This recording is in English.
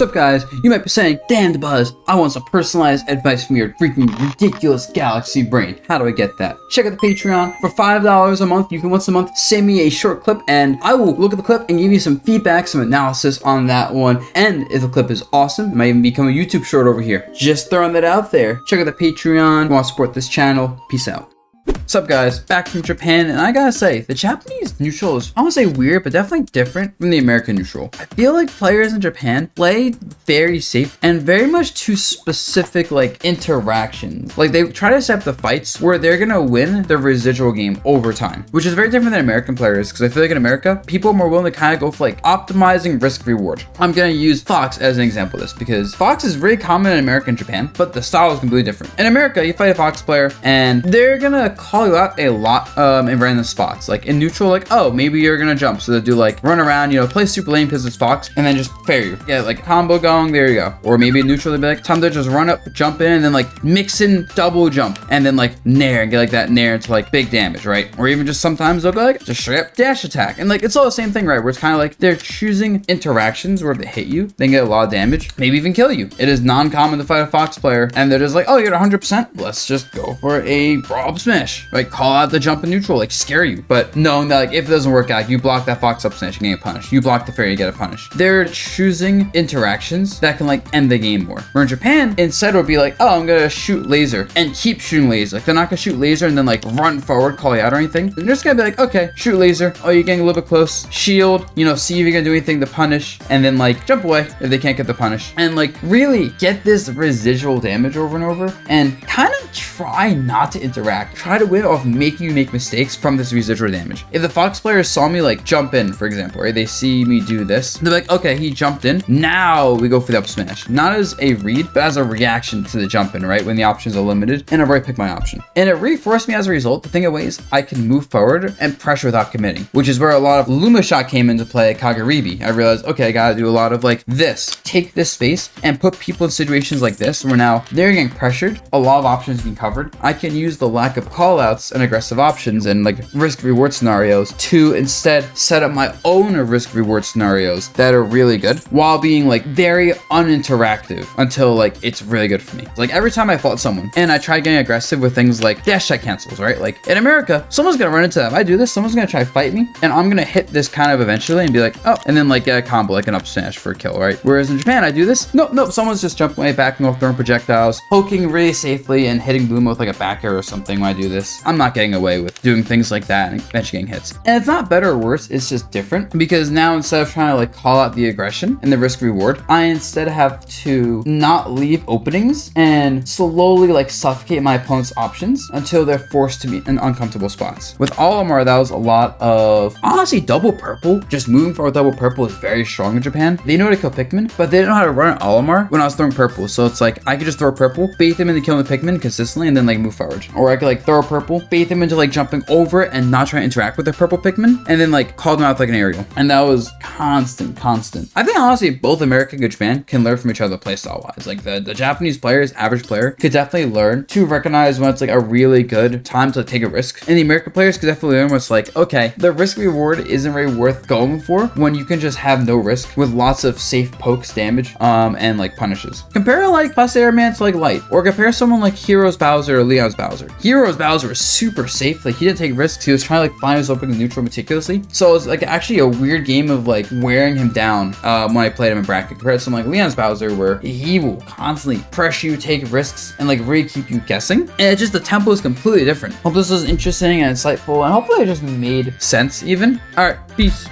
What's up, guys? You might be saying, damn Dabuz, I want some personalized advice from your freaking ridiculous galaxy brain. How do I get that? Check out the Patreon. For $5 a month, you can once a month send me a short clip and I will look at the clip and give you some feedback, some analysis on that one. And if the clip is awesome, it might even become a YouTube short over here. Just throwing that out there. Check out the Patreon. If you want to support this channel, peace out. What's up, guys? Back from Japan, and I gotta say, the Japanese neutral is, I won't say weird, but definitely different from the American neutral. I feel like players in Japan play very safe and very much to specific, like, interactions. Like, they try to set up the fights where they're gonna win the residual game over time, which is very different than American players, because I feel like in America, people are more willing to kind of go for, like, optimizing risk reward. I'm gonna use Fox as an example of this, because Fox is very common in America and Japan, but the style is completely different. In America, you fight a Fox player, and they're gonna call you out a lot in random spots. Like in neutral, like, oh, maybe you're gonna jump, so they'll do like run around, you know, play super lane because it's Fox, and then just fair you. Yeah, like combo going, there you go. Or maybe in neutral, they'll be like, time to just run up, jump in, and then like mix in double jump, and then like nair, and get like that nair into like big damage, right? Or even just sometimes they'll go like just straight up dash attack, and like it's all the same thing, right? Where it's kind of like they're choosing interactions where if they hit you, they can get a lot of damage, maybe even kill you. It is non-common to fight a Fox player, and they're just like, oh, you're at 100%, let's just go for a Rob smash, right? Call out the jump in neutral, like scare you, but knowing that like if it doesn't work out, you block that Fox up smash, you get punished. You block the fairy, you get a punish. They're choosing interactions that can like end the game more. Where in Japan, instead it would be like, oh, I'm gonna shoot laser and keep shooting laser. Like they're not gonna shoot laser and then like run forward, call you out or anything. They're just gonna be like, okay, shoot laser. Oh, you're getting a little bit close. Shield, you know, see if you're gonna do anything to punish, and then like jump away if they can't get the punish. And like really get this residual damage over and over, and kind of try not to interact. Try to win off making you make mistakes from this residual damage. If the Fox players saw me like jump in, for example, right? They see me do this, they're like, okay, he jumped in. Now we go for the up smash. Not as a read, but as a reaction to the jump in, right? When the options are limited, and I've already picked my option. And it reinforced me as a result. The thing of ways I can move forward and pressure without committing, which is where a lot of Luma shot came into play at Kagaribi. I realized, okay, I gotta do a lot of like this, take this space and put people in situations like this where now they're getting pressured, a lot of options being covered. I can use the lack of callouts and aggressive options and like risk reward scenarios to instead set up my own risk reward scenarios that are really good while being like very uninteractive until like it's really good for me. Like every time I fought someone and I tried getting aggressive with things like dash check cancels, right? Like in America, someone's gonna run into that. If I do this, someone's gonna try to fight me and I'm gonna hit this kind of eventually and be like, oh, and then like get a combo, like an up smash for a kill, right? Whereas in Japan, I do this, nope, someone's just jumping way back, throwing projectiles, poking really safely and hitting Bloom with like a back air or something when I do this. I'm not getting away with doing things like that and eventually getting hits. And it's not better or worse, it's just different because now instead of trying to like call out the aggression and the risk reward, I instead have to not leave openings and slowly like suffocate my opponent's options until they're forced to be in uncomfortable spots. With Olimar, that was a lot of, honestly, double purple. Just moving forward double purple is very strong in Japan. They know how to kill Pikmin, but they didn't know how to run Olimar when I was throwing purple. So it's like, I could just throw purple, bait them into killing the Pikmin consistently and then like move forward. Or I could like throw a purple, bait them into like jumping over it and not trying to interact with the purple Pikmin, and then like call them out with like an aerial. And that was constant. I think honestly, both America and Japan can learn from each other playstyle wise. Like the Japanese players, average player, could definitely learn to recognize when it's like a really good time to take a risk. And the American players could definitely learn when it's like, okay, the risk reward isn't really worth going for when you can just have no risk with lots of safe pokes, damage, and like punishes. Compare like Plus Airman to like Light, or compare someone like Hero's Bowser or Leon's Bowser. Hero's Bowser was super safe. Like he didn't take risks. He was trying to like find his opening neutral meticulously. So it was like actually a weird game of like wearing him down when I played him in bracket compared to someone like Leon's Bowser where he will constantly pressure you, take risks, and like really keep you guessing. And it's just the tempo is completely different. Hope this was interesting and insightful, and hopefully it just made sense even. All right, peace.